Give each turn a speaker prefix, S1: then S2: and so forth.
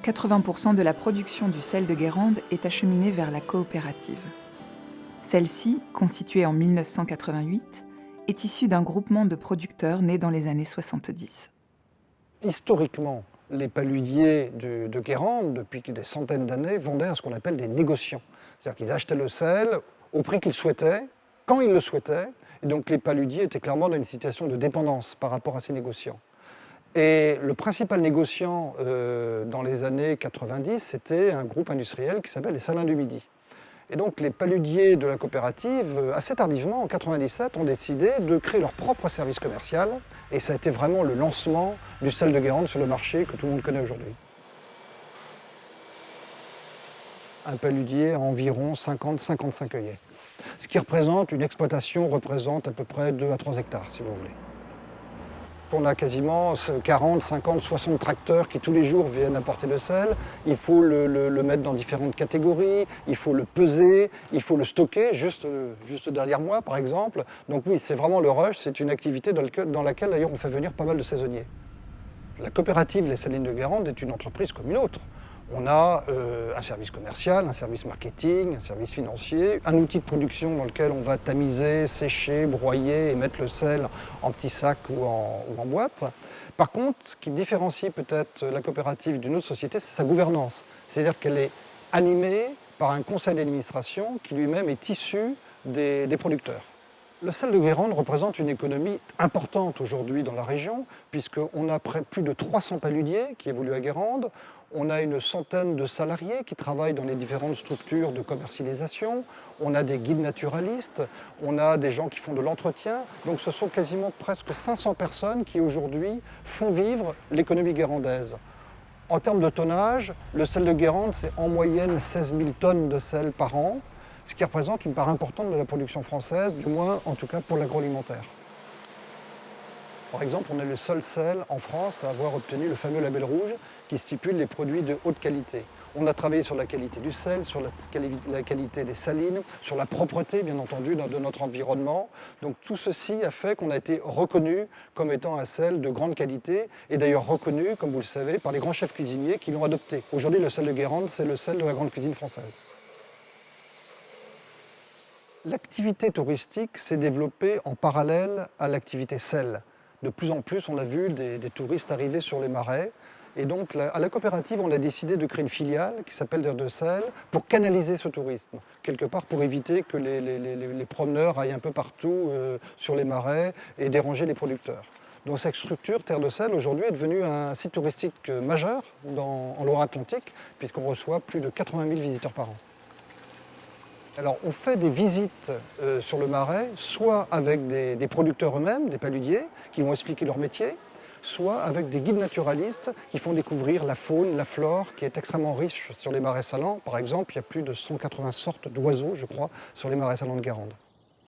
S1: 80% de la production du sel de Guérande est acheminée vers la coopérative. Celle-ci, constituée en 1988, est issue d'un groupement de producteurs né dans les années 70.
S2: Historiquement, les paludiers de Guérande, depuis des centaines d'années, vendaient à ce qu'on appelle des négociants. C'est-à-dire qu'ils achetaient le sel au prix qu'ils souhaitaient, quand ils le souhaitaient, et donc les paludiers étaient clairement dans une situation de dépendance par rapport à ces négociants. Et le principal négociant dans les années 90, c'était un groupe industriel qui s'appelle les Salins du Midi. Et donc les paludiers de la coopérative, assez tardivement, en 1997, ont décidé de créer leur propre service commercial. Et ça a été vraiment le lancement du sel de Guérande sur le marché que tout le monde connaît aujourd'hui. Un paludier a environ 50-55 œillets. Ce qui représente, une exploitation représente à peu près 2 à 3 hectares, si vous voulez. On a quasiment 40, 50, 60 tracteurs qui tous les jours viennent apporter le sel. Il faut le mettre dans différentes catégories, il faut le peser, il faut le stocker, juste derrière moi par exemple. Donc oui, c'est vraiment le rush, c'est une activité dans laquelle d'ailleurs on fait venir pas mal de saisonniers. La coopérative Les Salines de Guérande est une entreprise comme une autre. On a un service commercial, un service marketing, un service financier, un outil de production dans lequel on va tamiser, sécher, broyer et mettre le sel en petits sacs ou en boîte. Par contre, ce qui différencie peut-être la coopérative d'une autre société, c'est sa gouvernance. C'est-à-dire qu'elle est animée par un conseil d'administration qui lui-même est issu des producteurs. Le sel de Guérande représente une économie importante aujourd'hui dans la région, puisqu'on a plus de 300 paludiers qui évoluent à Guérande. On a une centaine de salariés qui travaillent dans les différentes structures de commercialisation. On a des guides naturalistes, on a des gens qui font de l'entretien. Donc ce sont quasiment presque 500 personnes qui aujourd'hui font vivre l'économie guérandaise. En termes de tonnage, le sel de Guérande, c'est en moyenne 16 000 tonnes de sel par an, ce qui représente une part importante de la production française, du moins en tout cas pour l'agroalimentaire. Par exemple, on est le seul sel en France à avoir obtenu le fameux label rouge qui stipule les produits de haute qualité. On a travaillé sur la qualité du sel, sur la qualité des salines, sur la propreté, bien entendu, de notre environnement. Donc tout ceci a fait qu'on a été reconnu comme étant un sel de grande qualité et d'ailleurs reconnu, comme vous le savez, par les grands chefs cuisiniers qui l'ont adopté. Aujourd'hui, le sel de Guérande, c'est le sel de la grande cuisine française. L'activité touristique s'est développée en parallèle à l'activité sel. De plus en plus, on a vu des touristes arriver sur les marais. Et donc, à la coopérative, on a décidé de créer une filiale qui s'appelle Terre de Sel pour canaliser ce tourisme, quelque part pour éviter que les promeneurs aillent un peu partout sur les marais et déranger les producteurs. Donc cette structure, Terre de Sel, aujourd'hui est devenue un site touristique majeur en Loire-Atlantique, puisqu'on reçoit plus de 80 000 visiteurs par an. Alors on fait des visites sur le marais, soit avec des producteurs eux-mêmes, des paludiers, qui vont expliquer leur métier, soit avec des guides naturalistes qui font découvrir la faune, la flore, qui est extrêmement riche sur les marais salants. Par exemple, il y a plus de 180 sortes d'oiseaux, je crois, sur les marais salants de Guérande.